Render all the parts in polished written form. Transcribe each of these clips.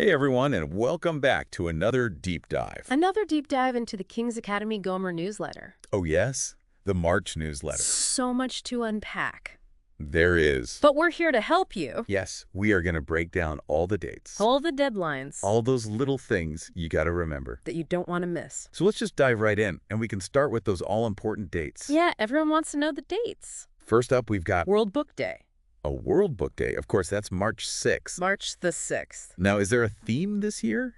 Hey everyone, and welcome back to another deep dive. Another deep dive into the King's Academy Gomer newsletter. Oh yes, the March newsletter. So much to unpack. There is. But we're here to help you. Yes, we are going to break down all the dates. All the deadlines. All those little things you got to remember. That you don't want to miss. So let's just dive right in, and we can start with those all-important dates. Yeah, everyone wants to know the dates. First up, we've got World Book Day. a World Book Day. Of course, that's March 6th. March the 6th. Now, is there a theme this year?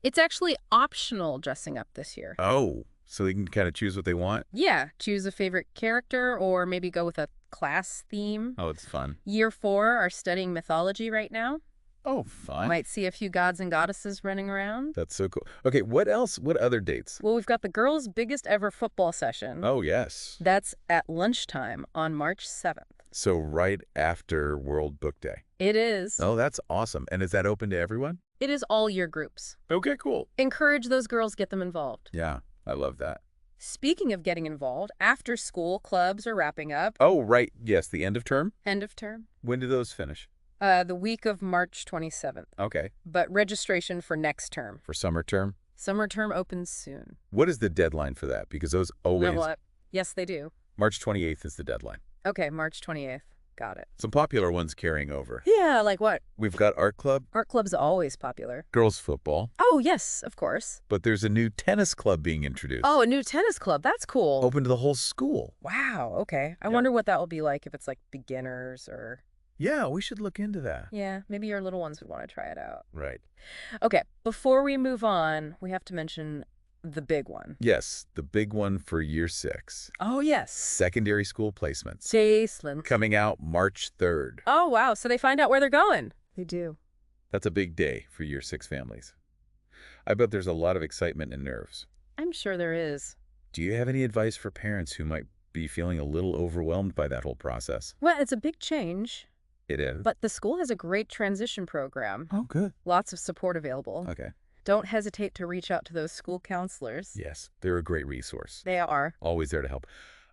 It's actually optional dressing up this year. Oh, so they can kind of choose what they want? Yeah, choose a favorite character or maybe go with a class theme. Oh, it's fun. Year 4 are studying mythology right now. Oh, fun. Might see a few gods and goddesses running around. That's so cool. Okay, what else? What other dates? Well, we've got the girls' biggest ever football session. Oh, yes. That's at lunchtime on March 7th. So right after World Book Day. It is. Oh, that's awesome. And is that open to everyone? It is all year groups. Okay, cool. Encourage those girls, get them involved. Yeah, I love that. Speaking of getting involved, after school clubs are wrapping up. Oh, right. Yes, the end of term? End of term. When do those finish? The week of March 27th. Okay. But registration for next term. For summer term? Summer term opens soon. What is the deadline for that? Because those always... What? Yes, they do. March 28th is the deadline. Okay, March 28th. Got it. Some popular ones carrying over. Yeah, like what? We've got art club, Art club's always popular. girls football, Oh, yes, of course. but there's a new tennis club being introduced. Oh, a new tennis club. That's cool. Open to the whole school. Wow, okay. I Yeah. wonder what that will be like if it's like beginners or... Yeah, we should look into that. Yeah, maybe your little ones would want to try it out. Right. Okay, before we move on, we have to mention the big one. Yes, the big one for year 6. Oh, yes. Secondary school placements. Jacelyn. Coming out March 3rd. Oh, wow. So they find out where they're going. They do. That's a big day for year 6 families. I bet there's a lot of excitement and nerves. I'm sure there is. Do you have any advice for parents who might be feeling a little overwhelmed by that whole process? Well, it's a big change, It is. but the school has a great transition program. Oh, good. Lots of support available. Okay. Don't hesitate to reach out to those school counselors. Yes, they're a great resource. They are. Always there to help.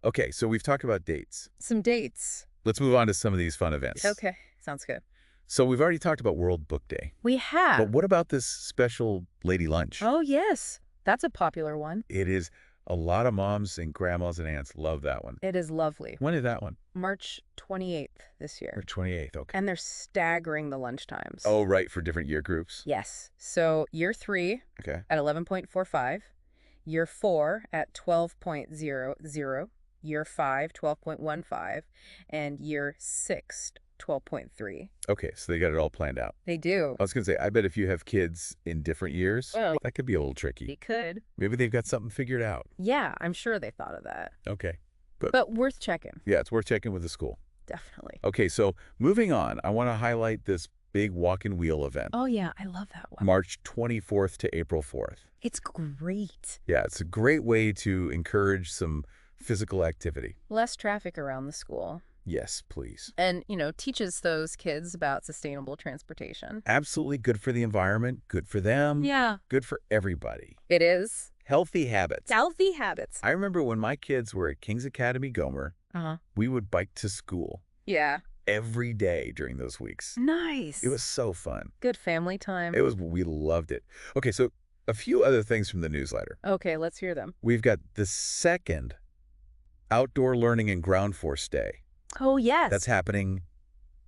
Okay, so we've talked about dates. Some dates. Let's move on to some of these fun events. Okay, sounds good. So we've already talked about World Book Day. We have. But what about this special lady lunch? Oh, yes. That's a popular one. It is. A lot of moms and grandmas and aunts love that one. It is lovely. When is that one? March 28th this year. Or 28th, okay. And they're staggering the lunch times. Oh, right, for different year groups. Yes. So year 3 Okay. at 11.45, year 4 at 12.00, year 5, 12.15, and year 6, 12.3. Okay, so they got it all planned out. They do. I was going to say, I bet if you have kids in different years, Well, that could be a little they tricky. could. Maybe they've got something figured out. Yeah, I'm sure they thought of that. Okay. But worth checking. Yeah, it's worth checking with the school. Definitely. Okay, so moving on, I want to highlight this big walk-and wheel event. Oh, yeah, I love that one. March 24th to April 4th. It's great. Yeah, it's a great way to encourage some physical activity. Less traffic around the school. Yes, please. And, teaches those kids about sustainable transportation. Absolutely good for the environment, good for them, Yeah. good for everybody. It is. Healthy habits. Healthy habits. I remember when my kids were at King's Academy Gomer, Uh-huh. we would bike to school Yeah. every day during those weeks. Nice. It was so fun. good family time. We loved it. Okay, so a few other things from the newsletter. Okay, let's hear them. We've got the second Outdoor Learning and Ground Force Day. Oh, yes. That's happening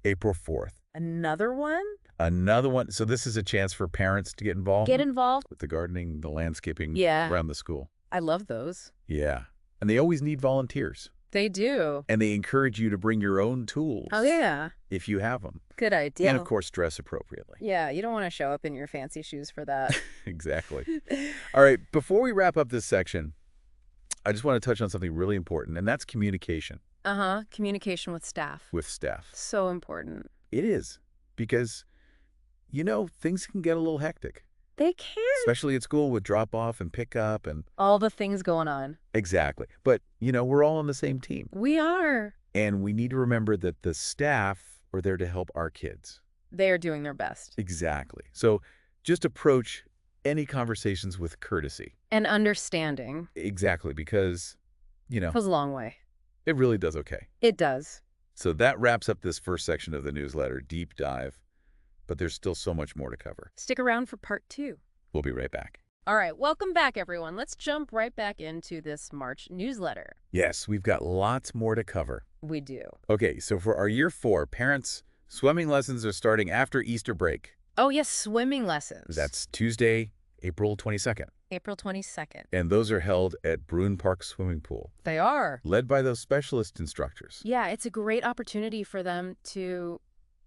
April 4th. Another one? Another one. So this is a chance for parents to get involved Get involved. with the gardening, the landscaping Yeah. around the school. I love those. Yeah. And they always need volunteers. They do. And they encourage you to bring your own tools Oh, yeah. if you have them. Good idea. And, of course, dress appropriately. Yeah, you don't want to show up in your fancy shoes for that. Exactly. All right. Before we wrap up this section, I just want to touch on something really important, and that's communication Uh-huh. Communication with staff. with staff. So important. It is. Because, things can get a little hectic, They can. especially at school with drop-off and pick-up and... All the things going on. Exactly. But, we're all on the same team. We are. And we need to remember that the staff are there to help our kids. They are doing their best. Exactly. So just approach any conversations with courtesy. And understanding. Exactly, because, Goes a long way. it really does okay. It does. So that wraps up this first section of the newsletter, Deep Dive. but there's still so much more to cover. Stick around for part 2. We'll be right back. All right, welcome back, everyone. Let's jump right back into this March newsletter. Yes, we've got lots more to cover. We do. Okay, so for our Year 4, parents, swimming lessons are starting after Easter break. Oh, yes, swimming lessons. That's Tuesday, April 22nd. April 22nd. And those are held at Bruin Park Swimming Pool, They are. led by those specialist instructors. Yeah, it's a great opportunity for them to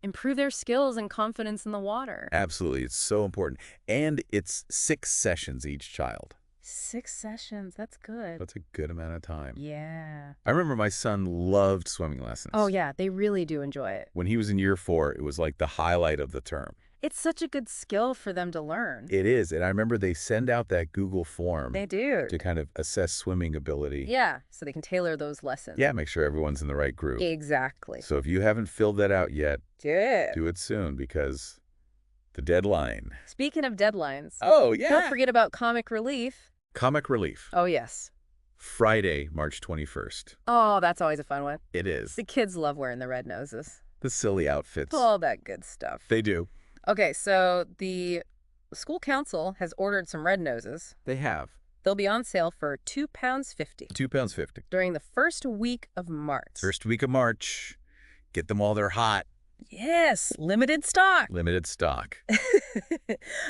improve their skills and confidence in the water. Absolutely, it's so important. And it's 6 sessions each child. 6 sessions, that's good. That's a good amount of time. Yeah. I remember my son loved swimming lessons. Oh, yeah, they really do enjoy it. When he was in Year 4, it was like the highlight of the term. It's such a good skill for them to learn. It is, and I remember they send out that Google form They do. to kind of assess swimming ability. Yeah, so they can tailor those lessons. Yeah, make sure everyone's in the right group. Exactly. So if you haven't filled that out yet, Yeah. do it soon because the deadline. Speaking of deadlines, Oh, don't forget about comic relief. Comic Relief, Oh, yes. Friday, March 21st. Oh, that's always a fun one. It is. The kids love wearing the red noses. The silly outfits. All that good stuff. They do. Okay, so the school council has ordered some red noses. They have. They'll be on sale for £2.50 £2.50. during the first week of March. First week of March. Get them while they're hot. Yes, limited stock. Limited stock.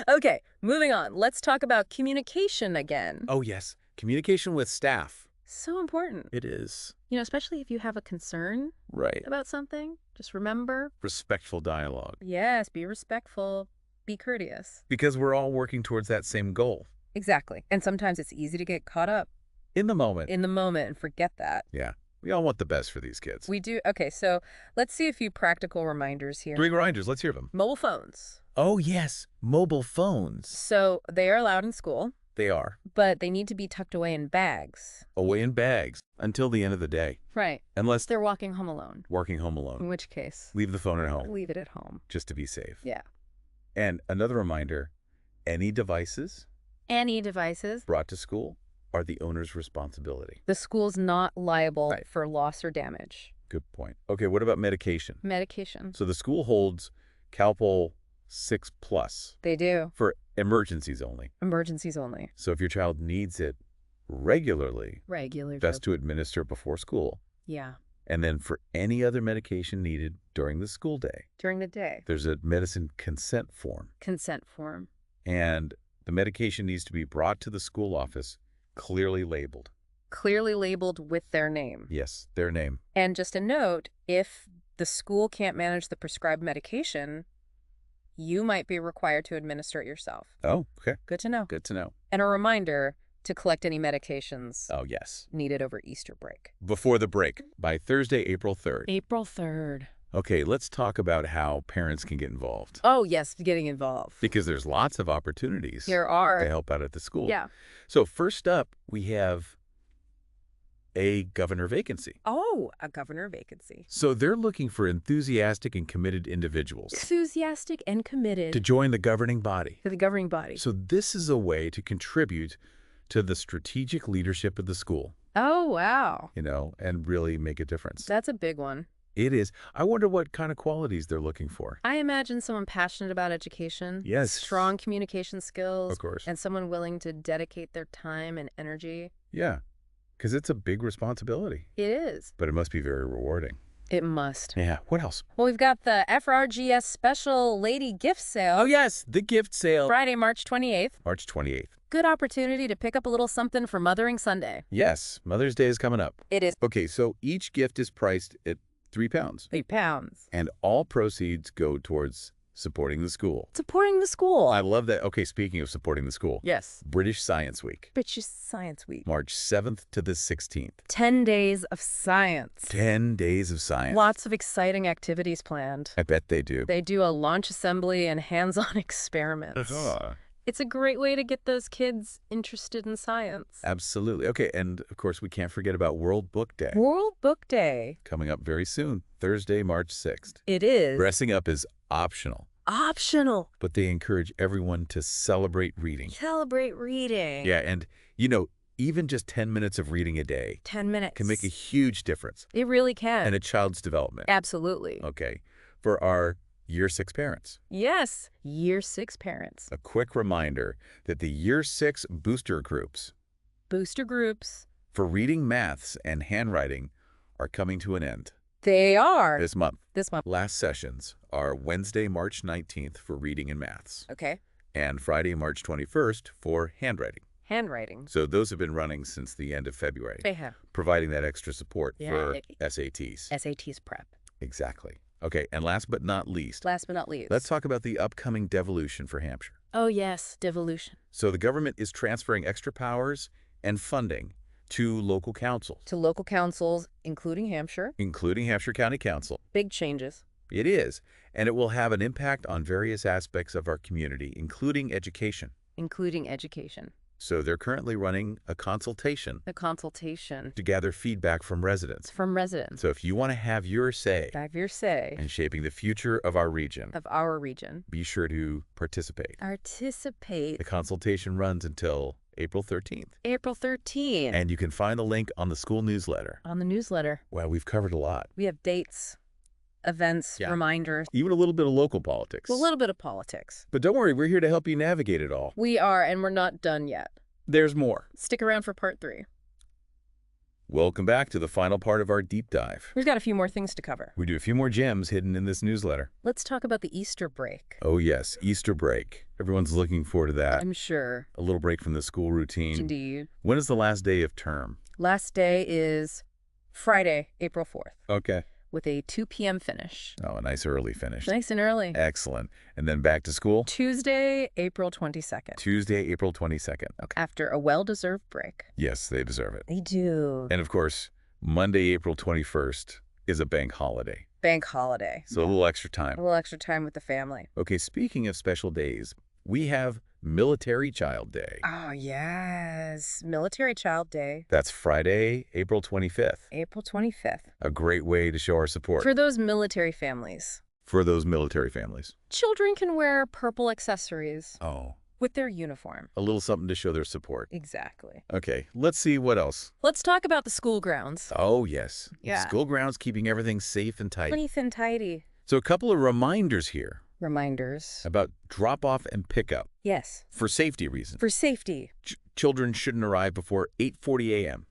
Okay, moving on. Let's talk about communication again. Oh, yes. Communication with staff. So important. It is. You know, especially if you have a concern Right. about something, just remember, Respectful dialogue. yes, be respectful, be courteous. Because we're all working towards that same goal. Exactly. And sometimes it's easy to get caught up In the moment. in the moment and forget that. Yeah. We all want the best for these kids. We do. Okay, so let's see a few practical reminders here. 3 reminders. Let's hear them. Mobile phones. Oh, yes. Mobile phones. So they are allowed in school, They are. but they need to be tucked away in bags. Away in bags until the end of the day. Right. Unless They're walking home alone, working home in alone. which case, Leave the phone at home leave it at home. just to be safe. Yeah. And another reminder, any devices Any devices. brought to school are the owner's responsibility. The school's not liable Right. for loss or damage. Good point. Okay, what about medication? Medication. So the school holds Calpol 6 Plus They do. for emergencies only. Emergencies only. So if your child needs it regularly, Regular. best to administer before school. Yeah. And then for any other medication needed during the school day, During the day. there's a medicine consent form. Consent form. And the medication needs to be brought to the school office clearly labeled. Clearly labeled with their name. Yes, their name. And just a note, if the school can't manage the prescribed medication, you might be required to administer it yourself. Oh, okay. Good to know. Good to know. And a reminder to collect any medications Oh, yes. needed over Easter break. Before the break, by Thursday, April 3rd. April 3rd. Okay, let's talk about how parents can get involved. Oh, yes, getting involved. Because there's lots of opportunities There to are. help out at the school. Yeah. So first up, we have a governor vacancy. Oh, a governor vacancy. So they're looking for enthusiastic and committed individuals Enthusiastic and committed to join the governing body. to the governing body. So this is a way to contribute to the strategic leadership of the school, Oh, wow. and really make a difference. That's a big one. It is. I wonder what kind of qualities they're looking for. I imagine someone passionate about education. Yes. Strong communication skills. Of course. And someone willing to dedicate their time and energy. Yeah, because it's a big responsibility, It is. but it must be very rewarding. It must. Yeah. What else? Well, we've got the FRGS Special Lady Gift Sale. Oh, yes, the gift sale. Friday, March 28th. March 28th. Good opportunity to pick up a little something for Mothering Sunday. Yes, Mother's Day is coming up. It is Okay, so each gift is priced at £3, £3. and all proceeds go towards supporting the school. Supporting the school. I love that. Okay, speaking of supporting the school, Yes. British Science Week, British Science Week. March 7th to the 16th. 10 days of science. 10 days of science. Lots of exciting activities planned. I bet they do. They do a launch assembly and hands-on experiments. It's a great way to get those kids interested in science. Absolutely. Okay, and of course, we can't forget about World Book Day, World Book Day. coming up very soon, Thursday, March 6th. It is Dressing up is optional, optional. but they encourage everyone to celebrate reading. Celebrate reading. Yeah, and, even just 10 minutes of reading a day 10 minutes. can make a huge difference It really can. in a child's development. Absolutely. Okay. For our Year 6 parents. Yes, Year 6 parents. A quick reminder that the Year 6 booster groups Booster groups. for reading, maths, and handwriting are coming to an end They are. this month. This month. Last sessions are Wednesday, March 19th for reading and maths, Okay. and Friday, March 21st for handwriting. Handwriting. So those have been running since the end of February, They have. providing that extra support for Yeah. SATs. SATs prep. Exactly. Okay, and last but not least, Last but not least. let's talk about the upcoming devolution for Hampshire. Oh, yes, devolution. So the government is transferring extra powers and funding to local councils, To local councils, including Hampshire. including Hampshire County Council. Big changes. It is, and it will have an impact on various aspects of our community, including education. Including education. So they're currently running a consultation The consultation. to gather feedback from residents. From residents. So if you want to have your say Have your say. in shaping the future of our region, Of our region. be sure to participate. Participate. The consultation runs until April 13th. April 13th. And you can find the link on the school newsletter. On the newsletter. Well, we've covered a lot. We have dates, events, Yeah. reminders, Even a little bit of local politics. a little bit of politics. But don't worry, we're here to help you navigate it all. We are, and we're not done yet. There's more. Stick around for part 3. Welcome back to the final part of our deep dive. We've got a few more things to cover. We do a few more gems hidden in this newsletter. Let's talk about the Easter break. Oh yes, Easter break. Everyone's looking forward to that. I'm sure. A little break from the school routine. Indeed. When is the last day of term? Last day is Friday, April 4th, Okay. with a 2 p.m. finish. Oh, a nice early finish. Nice and early. Excellent. And then back to school? Tuesday, April 22nd. Tuesday, April 22nd. Okay. After a well-deserved break. Yes, they deserve it. They do. And of course, Monday, April 21st is a bank holiday. Bank holiday. So a little extra time. A little extra time with the family. Okay, speaking of special days, we have Military Child Day. Oh, yes. Military Child Day, That's Friday, April 25th. April 25th. A great way to show our support For those military families, for those military families. children can wear purple accessories Oh, with their uniform. a little something to show their support. Exactly. Okay, let's see what else. Let's talk about the school grounds. Oh, yes. Yeah. School grounds keeping everything safe and tight. Neat and tidy. So a couple of reminders here Reminders. about drop-off and pickup Yes. for safety reasons. For safety. Children shouldn't arrive before 8:40 a.m.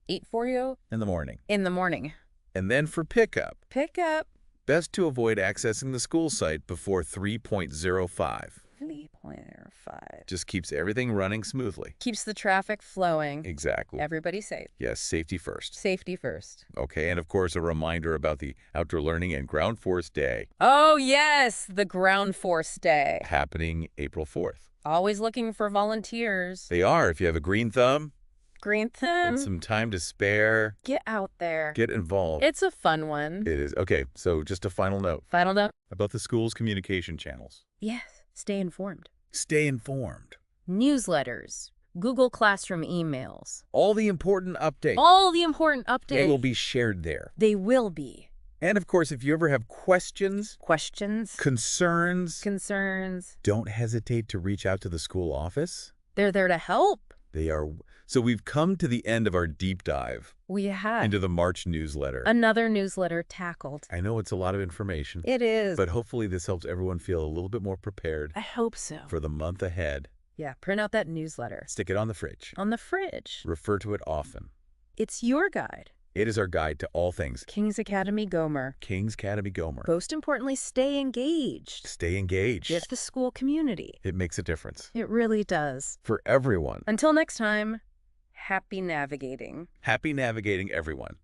8:40 in the morning. in the morning. And then for pickup, Pick up. best to avoid accessing the school site before 3.05. 3.05. Just keeps everything running smoothly. Keeps the traffic flowing. Exactly. Everybody safe. Yes, safety first. Safety first. Okay, and of course a reminder about the Outdoor Learning and Ground Force Day Oh, yes. The Ground Force Day. happening April 4th. Always looking for volunteers. They are, if you have a green thumb Green and thumb. some time to spare, Get out there. get involved. It's a fun one. It is. Okay, so just a final note Final note? about the school's communication channels. Yes. Stay informed. Stay informed. Newsletters. Google Classroom emails. All the important updates, All the important updates. they will be shared there. They will be. And of course, if you ever have questions, Questions. concerns, Concerns. don't hesitate to reach out to the school office. They're there to help. They are. So we've come to the end of our deep dive We have. into the March newsletter. Another newsletter tackled. I know it's a lot of information, It is. but hopefully this helps everyone feel a little bit more prepared I hope so. for the month ahead. Yeah, print out that newsletter. Stick it on the fridge. On the fridge. Refer to it often. It's your guide. It is our guide to all things King's Academy Gomer. King's Academy Gomer. Most importantly, stay engaged Stay engaged. with the school community. It makes a difference It really does. for everyone. Until next time, happy navigating. Happy navigating, everyone.